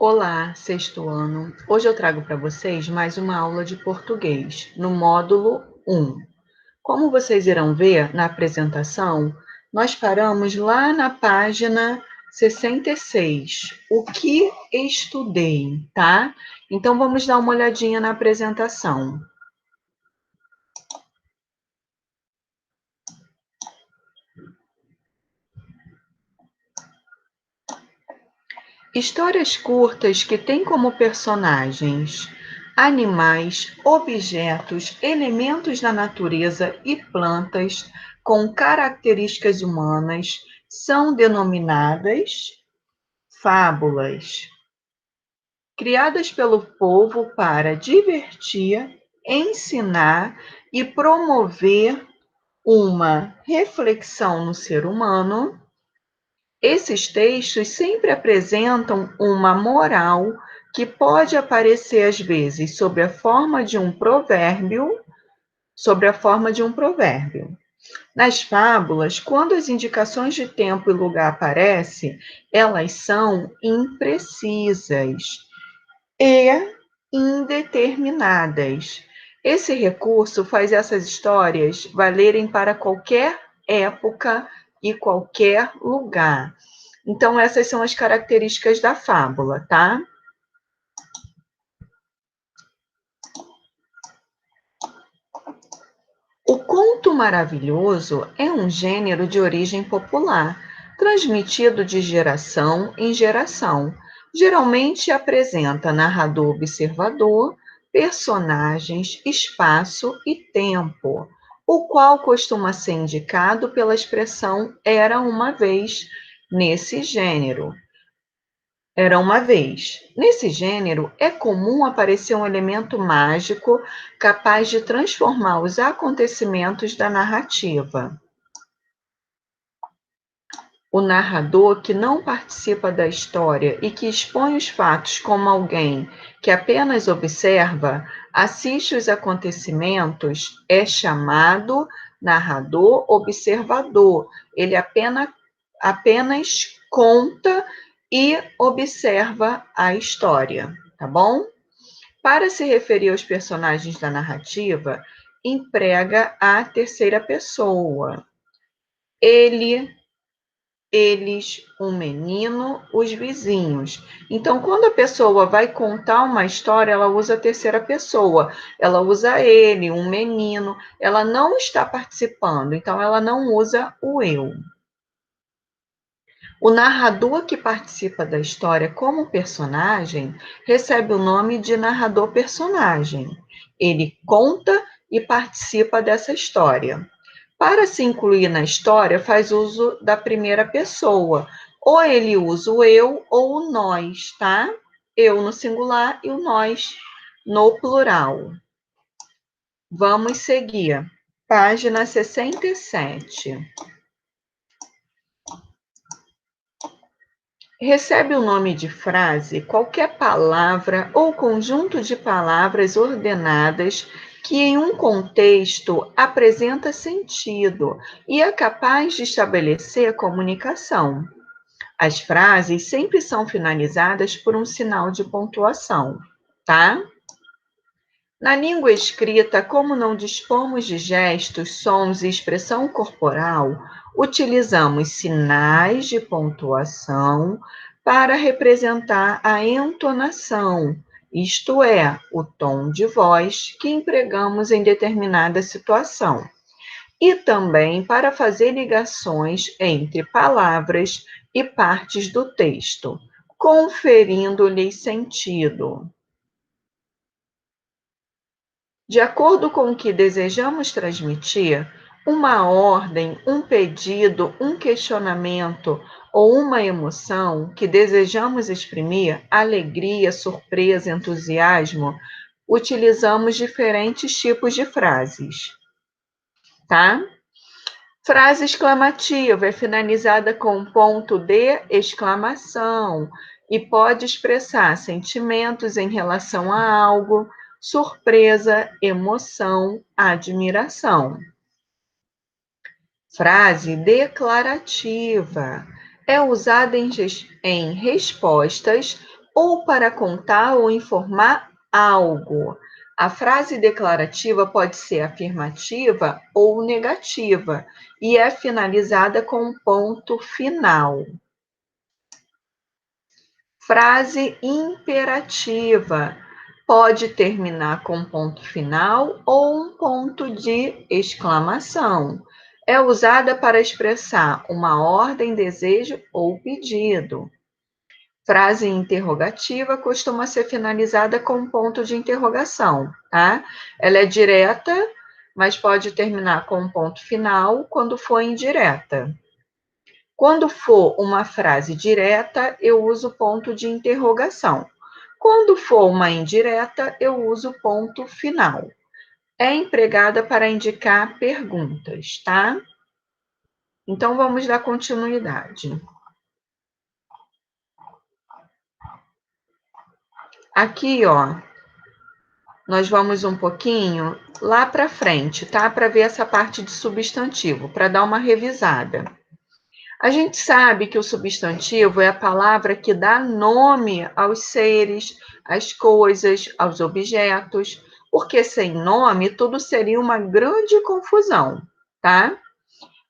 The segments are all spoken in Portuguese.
Olá, sexto ano. Hoje eu trago para vocês mais uma aula de português, no módulo 1. Como vocês irão ver na apresentação, nós paramos lá na página 66. O que estudei, tá? Então vamos dar uma olhadinha na apresentação. Histórias curtas que têm como personagens animais, objetos, elementos da natureza e plantas com características humanas são denominadas fábulas, criadas pelo povo para divertir, ensinar e promover uma reflexão no ser humano. Esses textos sempre apresentam uma moral que pode aparecer às vezes sobre a forma de um provérbio. Nas fábulas, quando as indicações de tempo e lugar aparecem, elas são imprecisas e indeterminadas. Esse recurso faz essas histórias valerem para qualquer época e qualquer lugar. Então, essas são as características da fábula, tá? O conto maravilhoso é um gênero de origem popular, transmitido de geração em geração. Geralmente apresenta narrador observador, personagens, espaço e tempo, o qual costuma ser indicado pela expressão era uma vez nesse gênero. Era uma vez. Nesse gênero, é comum aparecer um elemento mágico capaz de transformar os acontecimentos da narrativa. O narrador que não participa da história e que expõe os fatos como alguém que apenas observa, assiste os acontecimentos, é chamado narrador observador. Ele apenas conta e observa a história, tá bom? Para se referir aos personagens da narrativa, emprega a terceira pessoa. Ele, eles, um menino, os vizinhos. Então, quando a pessoa vai contar uma história, ela usa a terceira pessoa. Ela usa ele, um menino. Ela não está participando, então ela não usa o eu. O narrador que participa da história como personagem recebe o nome de narrador-personagem. Ele conta e participa dessa história. Para se incluir na história, faz uso da primeira pessoa. Ou ele usa o eu ou o nós, tá? Eu no singular e o nós no plural. Vamos seguir. Página 67. Recebe o nome de frase qualquer palavra ou conjunto de palavras ordenadas que, em um contexto, apresenta sentido e é capaz de estabelecer comunicação. As frases sempre são finalizadas por um sinal de pontuação, tá? Na língua escrita, como não dispomos de gestos, sons e expressão corporal, utilizamos sinais de pontuação para representar a entonação, isto é, o tom de voz que empregamos em determinada situação, e também para fazer ligações entre palavras e partes do texto, conferindo-lhes sentido. De acordo com o que desejamos transmitir, uma ordem, um pedido, um questionamento ou uma emoção que desejamos exprimir, alegria, surpresa, entusiasmo, utilizamos diferentes tipos de frases, tá? Frase exclamativa é finalizada com um ponto de exclamação e pode expressar sentimentos em relação a algo, surpresa, emoção, admiração. Frase declarativa é usada em respostas ou para contar ou informar algo. A frase declarativa pode ser afirmativa ou negativa e é finalizada com um ponto final. Frase imperativa pode terminar com ponto final ou um ponto de exclamação. É usada para expressar uma ordem, desejo ou pedido. Frase interrogativa costuma ser finalizada com um ponto de interrogação, tá? Ela é direta, mas pode terminar com um ponto final quando for indireta. Quando for uma frase direta, eu uso ponto de interrogação. Quando for uma indireta, eu uso ponto final. É empregada para indicar perguntas, tá? Então vamos dar continuidade. Aqui, ó, nós vamos um pouquinho lá para frente, tá? Para ver essa parte de substantivo, para dar uma revisada. A gente sabe que o substantivo é a palavra que dá nome aos seres, às coisas, aos objetos, porque sem nome tudo seria uma grande confusão, tá?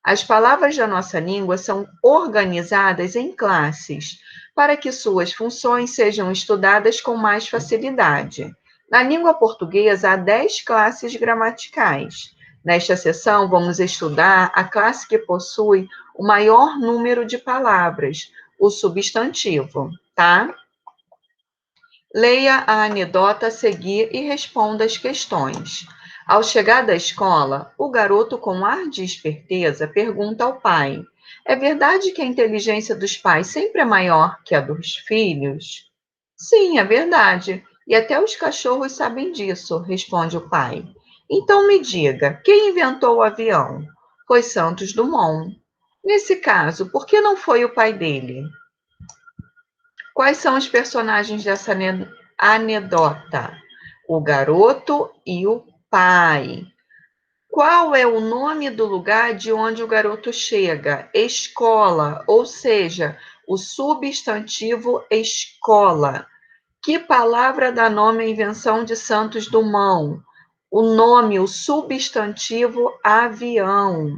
As palavras da nossa língua são organizadas em classes, para que suas funções sejam estudadas com mais facilidade. Na língua portuguesa, há 10 classes gramaticais. Nesta sessão, vamos estudar a classe que possui o maior número de palavras, o substantivo, tá? Leia a anedota a seguir e responda as questões. Ao chegar da escola, o garoto, com ar de esperteza, pergunta ao pai: é verdade que a inteligência dos pais sempre é maior que a dos filhos? Sim, é verdade. E até os cachorros sabem disso, responde o pai. Então me diga, quem inventou o avião? Foi Santos Dumont. Nesse caso, por que não foi o pai dele? Quais são os personagens dessa anedota? O garoto e o pai. Qual é o nome do lugar de onde o garoto chega? Escola, ou seja, o substantivo escola. Que palavra dá nome à invenção de Santos Dumont? O nome, o substantivo avião.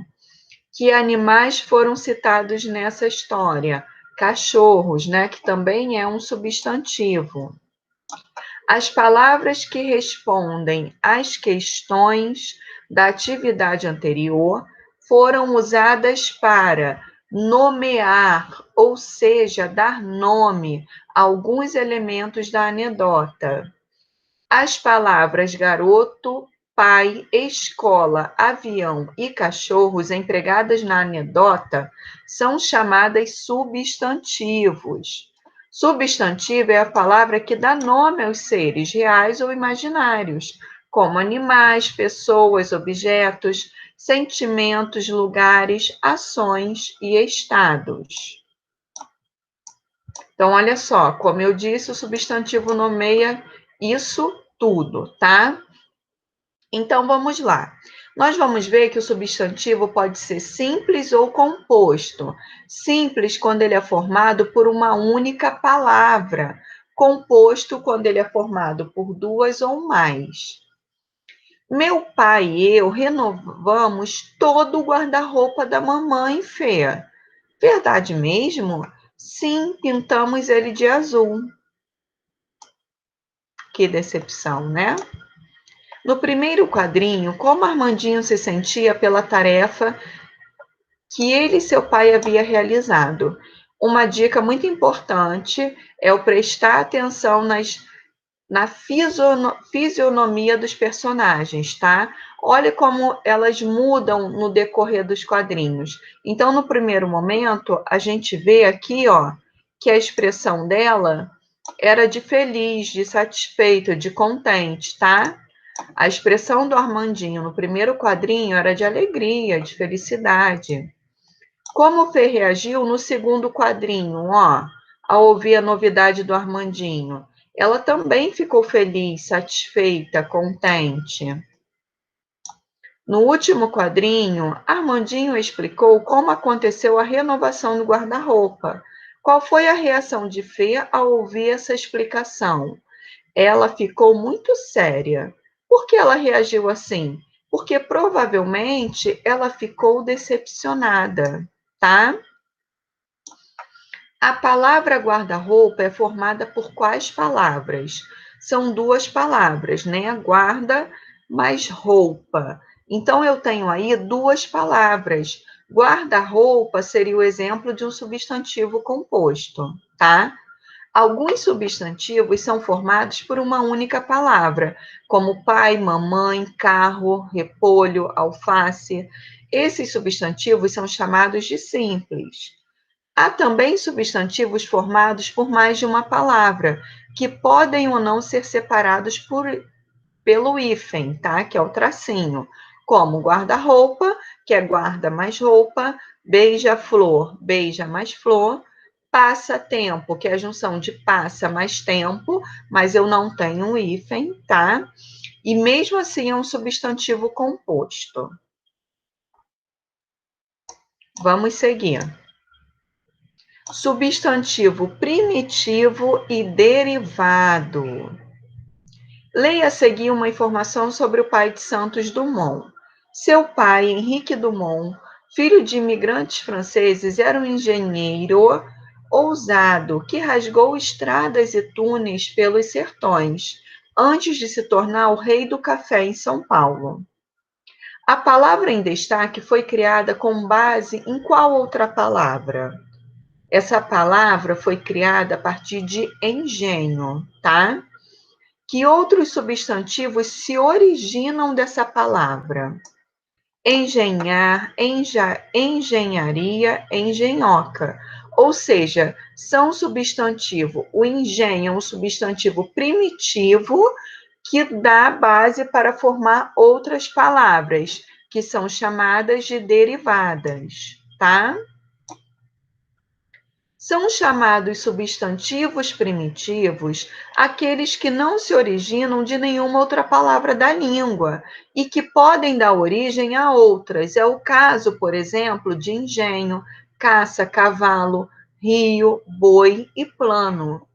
Que animais foram citados nessa história? Cachorros, né, que também é um substantivo. As palavras que respondem às questões da atividade anterior foram usadas para nomear, ou seja, dar nome a alguns elementos da anedota. As palavras garoto, pai, escola, avião e cachorros empregadas na anedota são chamadas substantivos. Substantivo é a palavra que dá nome aos seres reais ou imaginários, como animais, pessoas, objetos, sentimentos, lugares, ações e estados. Então, olha só, como eu disse, o substantivo nomeia isso tudo, tá? Então, vamos lá. Nós vamos ver que o substantivo pode ser simples ou composto. Simples quando ele é formado por uma única palavra. Composto quando ele é formado por duas ou mais. Meu pai e eu renovamos todo o guarda-roupa da mamãe, Fê. Verdade mesmo? Sim, pintamos ele de azul. Que decepção, né? No primeiro quadrinho, como Armandinho se sentia pela tarefa que ele e seu pai havia realizado. Uma dica muito importante é o prestar atenção na fisionomia dos personagens, tá? Olha como elas mudam no decorrer dos quadrinhos. Então, no primeiro momento, a gente vê aqui, ó, que a expressão dela era de feliz, de satisfeito, de contente, tá? A expressão do Armandinho no primeiro quadrinho era de alegria, de felicidade. Como o Fê reagiu no segundo quadrinho, ó, ao ouvir a novidade do Armandinho? Ela também ficou feliz, satisfeita, contente. No último quadrinho, Armandinho explicou como aconteceu a renovação do guarda-roupa. Qual foi a reação de Fê ao ouvir essa explicação? Ela ficou muito séria. Por que ela reagiu assim? Porque provavelmente ela ficou decepcionada, tá? A palavra guarda-roupa é formada por quais palavras? São duas palavras, né? Guarda mais roupa. Então, eu tenho aí duas palavras. Guarda-roupa seria o exemplo de um substantivo composto, tá? Alguns substantivos são formados por uma única palavra, como pai, mamãe, carro, repolho, alface. Esses substantivos são chamados de simples. Há também substantivos formados por mais de uma palavra, que podem ou não ser separados pelo hífen, tá? Que é o tracinho, como guarda-roupa, que é guarda mais roupa, beija-flor, beija mais flor, passa-tempo, que é a junção de passa mais tempo, mas eu não tenho um hífen, tá? E mesmo assim é um substantivo composto. Vamos seguir. Substantivo primitivo e derivado. Leia a seguir uma informação sobre o pai de Santos Dumont. Seu pai, Henrique Dumont, filho de imigrantes franceses, era um engenheiro ousado que rasgou estradas e túneis pelos sertões, antes de se tornar o rei do café em São Paulo. A palavra em destaque foi criada com base em qual outra palavra? Essa palavra foi criada a partir de engenho, tá? Que outros substantivos se originam dessa palavra? Engenhar, engenharia, engenhoca. Ou seja, são substantivo. O engenho é um substantivo primitivo que dá base para formar outras palavras, que são chamadas de derivadas, tá? São chamados substantivos primitivos aqueles que não se originam de nenhuma outra palavra da língua e que podem dar origem a outras. É o caso, por exemplo, de engenho, caça, cavalo, rio, boi e plano.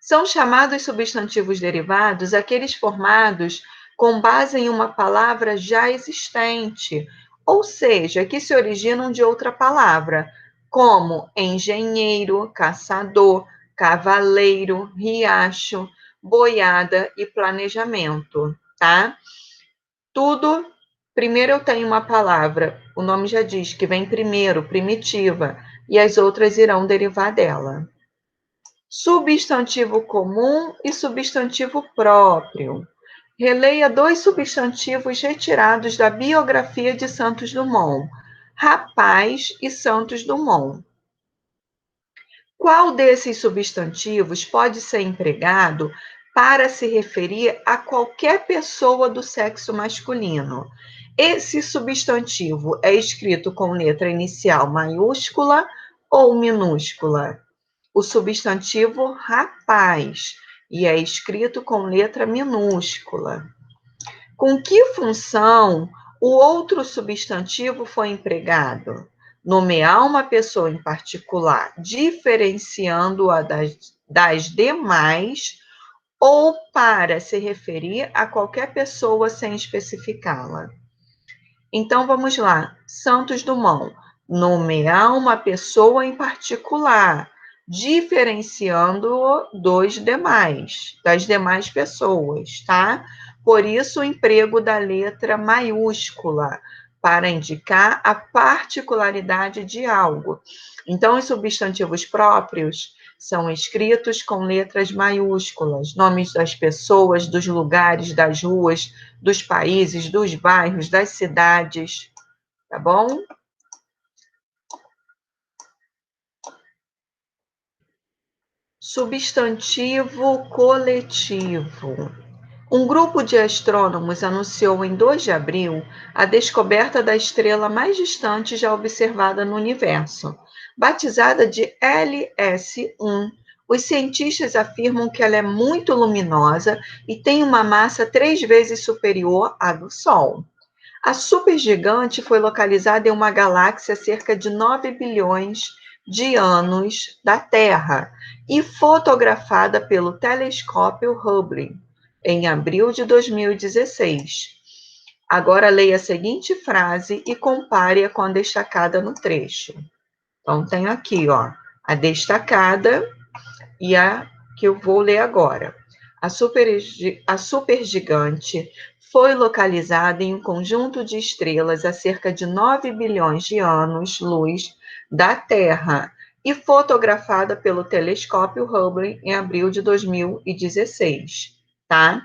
São chamados substantivos derivados aqueles formados com base em uma palavra já existente, ou seja, que se originam de outra palavra, como engenheiro, caçador, cavaleiro, riacho, boiada e planejamento, tá? Tudo, primeiro eu tenho uma palavra, o nome já diz que vem primeiro, primitiva, e as outras irão derivar dela. Substantivo comum e substantivo próprio. Releia dois substantivos retirados da biografia de Santos Dumont: rapaz e Santos Dumont. Qual desses substantivos pode ser empregado para se referir a qualquer pessoa do sexo masculino? Esse substantivo é escrito com letra inicial maiúscula ou minúscula? O substantivo rapaz e é escrito com letra minúscula. Com que função o outro substantivo foi empregado? Nomear uma pessoa em particular, diferenciando-a das demais, ou para se referir a qualquer pessoa sem especificá-la. Então, vamos lá. Santos Dumont. Nomear uma pessoa em particular, diferenciando-o das demais pessoas, tá? Por isso, o emprego da letra maiúscula, para indicar a particularidade de algo. Então, os substantivos próprios são escritos com letras maiúsculas, nomes das pessoas, dos lugares, das ruas, dos países, dos bairros, das cidades, tá bom? Substantivo coletivo. Um grupo de astrônomos anunciou em 2 de abril a descoberta da estrela mais distante já observada no universo. Batizada de LS1, os cientistas afirmam que ela é muito luminosa e tem uma massa 3 vezes superior à do Sol. A supergigante foi localizada em uma galáxia cerca de 9 bilhões de anos da Terra e fotografada pelo telescópio Hubble em abril de 2016. Agora leia a seguinte frase e compare-a com a destacada no trecho. Então, tenho aqui, ó, a destacada e a que eu vou ler agora. A supergigante foi localizada em um conjunto de estrelas a cerca de 9 bilhões de anos-luz da Terra e fotografada pelo telescópio Hubble em abril de 2016, tá?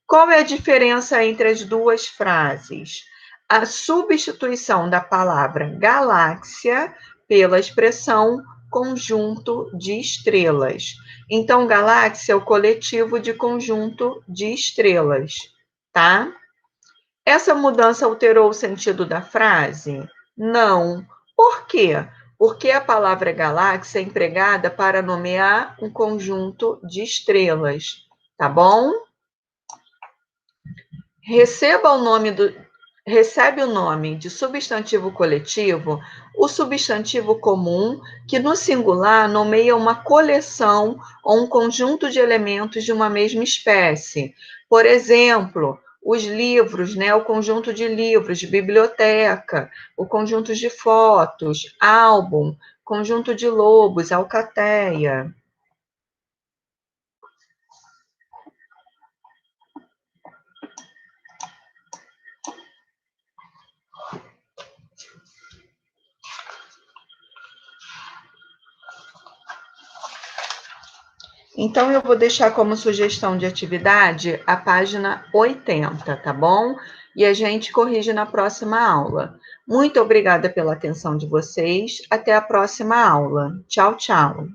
Qual é a diferença entre as duas frases? A substituição da palavra galáxia pela expressão conjunto de estrelas. Então, galáxia é o coletivo de conjunto de estrelas, tá? Essa mudança alterou o sentido da frase? Não. Por quê? Porque a palavra galáxia é empregada para nomear um conjunto de estrelas, tá bom? Recebe o nome de substantivo coletivo o substantivo comum, que no singular nomeia uma coleção ou um conjunto de elementos de uma mesma espécie. Por exemplo, os livros, né, o conjunto de livros, de biblioteca, o conjunto de fotos, álbum, conjunto de lobos, alcateia. Então, eu vou deixar como sugestão de atividade a página 80, tá bom? E a gente corrige na próxima aula. Muito obrigada pela atenção de vocês. Até a próxima aula. Tchau, tchau.